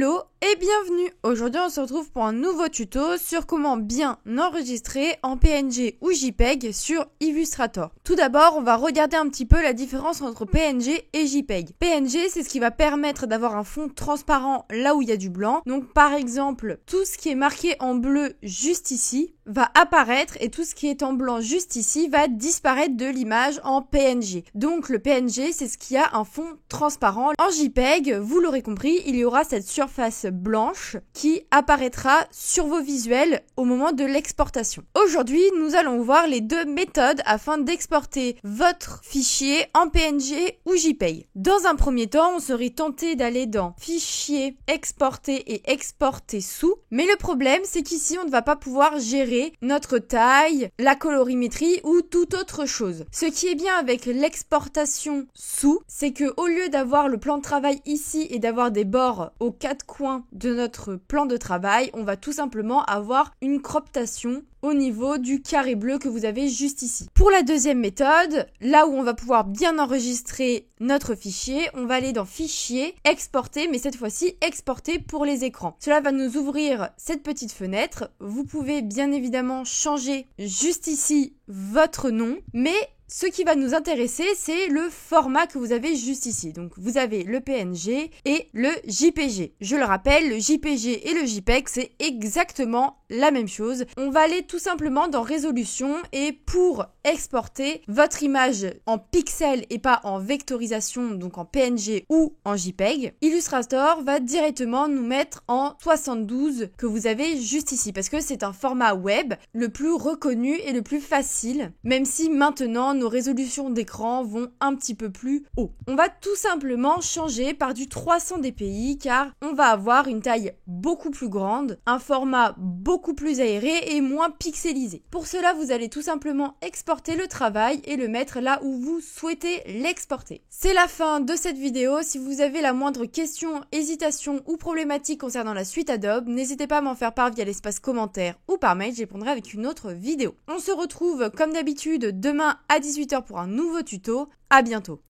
Hello et bienvenue. Aujourd'hui on se retrouve pour un nouveau tuto sur comment bien enregistrer en PNG ou JPEG sur Illustrator. Tout d'abord on va regarder un petit peu la différence entre PNG et JPEG. PNG c'est ce qui va permettre d'avoir un fond transparent là où il y a du blanc. Donc par exemple tout ce qui est marqué en bleu juste ici va apparaître et tout ce qui est en blanc juste ici va disparaître de l'image en PNG. Donc le PNG c'est ce qui a un fond transparent. En JPEG, vous l'aurez compris, il y aura cette surface blanche qui apparaîtra sur vos visuels au moment de l'exportation. Aujourd'hui, nous allons voir les deux méthodes afin d'exporter votre fichier en PNG ou JPEG. Dans un premier temps, on serait tenté d'aller dans Fichier, Exporter et Exporter sous. Mais le problème, c'est qu'ici, on ne va pas pouvoir gérer notre taille, la colorimétrie ou toute autre chose. Ce qui est bien avec l'exportation sous, c'est que au lieu d'avoir le plan de travail ici et d'avoir des bords aux quatre coins de notre plan de travail, on va tout simplement avoir une croptation au niveau du carré bleu que vous avez juste ici. Pour la deuxième méthode, là où on va pouvoir bien enregistrer notre fichier, on va aller dans Fichier, Exporter, mais cette fois-ci exporter pour les écrans. Cela va nous ouvrir cette petite fenêtre. Vous pouvez bien évidemment changer juste ici votre nom, mais ce qui va nous intéresser, c'est le format que vous avez juste ici. Donc, vous avez le PNG et le JPG. Je le rappelle, le JPG et le JPEG, c'est exactement la même chose. On va aller tout simplement dans Résolution et pour exporter votre image en pixels et pas en vectorisation, donc en PNG ou en JPEG, Illustrator va directement nous mettre en 72 que vous avez juste ici parce que c'est un format web le plus reconnu et le plus facile, même si maintenant nos résolutions d'écran vont un petit peu plus haut. On va tout simplement changer par du 300 dpi car on va avoir une taille beaucoup plus grande, un format beaucoup plus aéré et moins pixelisé. Pour cela, vous allez tout simplement exporter le travail et le mettre là où vous souhaitez l'exporter. C'est la fin de cette vidéo. Si vous avez la moindre question, hésitation ou problématique concernant la suite Adobe, n'hésitez pas à m'en faire part via l'espace commentaire ou par mail, j'y répondrai avec une autre vidéo. On se retrouve comme d'habitude demain à 18h pour un nouveau tuto. À bientôt.